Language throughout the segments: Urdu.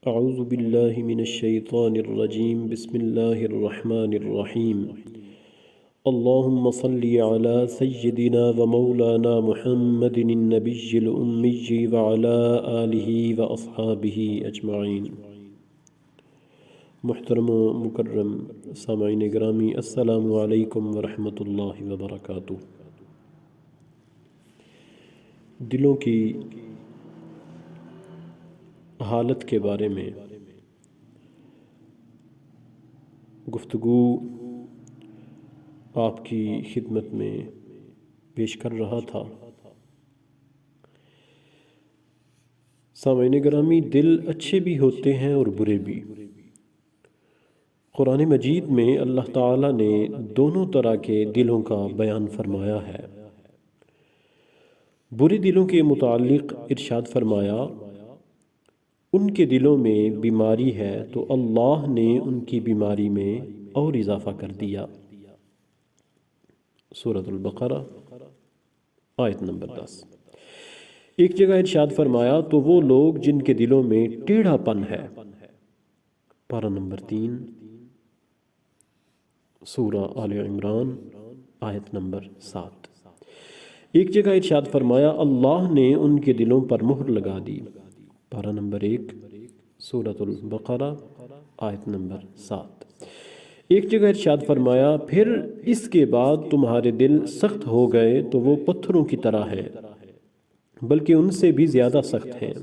اعوذ باللہ من الشیطان الرجیم بسم اللہ الرحمن الرحیم اللہم صلی علی سیدنا و مولانا محمد النبی الأمی وعلی آلہ و اصحابہ اجمعین۔ محترم و مکرم سامعین گرامی، السلام علیکم ورحمۃ اللہ وبرکاتہ۔ دلوں کی حالت کے بارے میں گفتگو آپ کی خدمت میں پیش کر رہا تھا۔ سامعین گرامی، دل اچھے بھی ہوتے ہیں اور برے بھی۔ قرآن مجید میں اللہ تعالیٰ نے دونوں طرح کے دلوں کا بیان فرمایا ہے۔ برے دلوں کے متعلق ارشاد فرمایا، ان کے دلوں میں بیماری ہے تو اللہ نے ان کی بیماری میں اور اضافہ کر دیا۔ سورۃ البقرہ آیت نمبر 10۔ ایک جگہ ارشاد فرمایا، تو وہ لوگ جن کے دلوں میں ٹیڑھا پن ہے، پارہ نمبر 3، سورہ آل عمران آیت نمبر 7۔ ایک جگہ ارشاد فرمایا، اللہ نے ان کے دلوں پر مہر لگا دی، پارہ نمبر 1، سورۃ البقرہ آیت نمبر 7۔ ایک جگہ ارشاد فرمایا، پھر اس کے بعد تمہارے دل سخت ہو گئے تو وہ پتھروں کی طرح ہے، بلکہ ان سے بھی زیادہ سخت ہیں،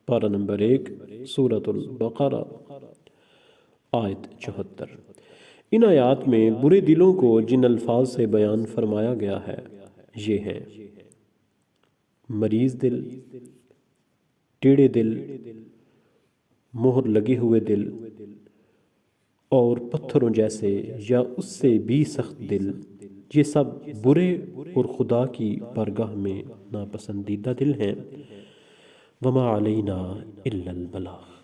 پارہ نمبر 1، سورۃ البقرہ آیت 74۔ ان آیات میں برے دلوں کو جن الفاظ سے بیان فرمایا گیا ہے یہ ہیں: مریض دل، ٹیڑھے دل، مہر لگے ہوئے دل، اور پتھروں جیسے یا اس سے بھی سخت دل۔ یہ سب برے اور خدا کی بارگاہ میں ناپسندیدہ دل ہیں۔ وما علینا الا البلاغ۔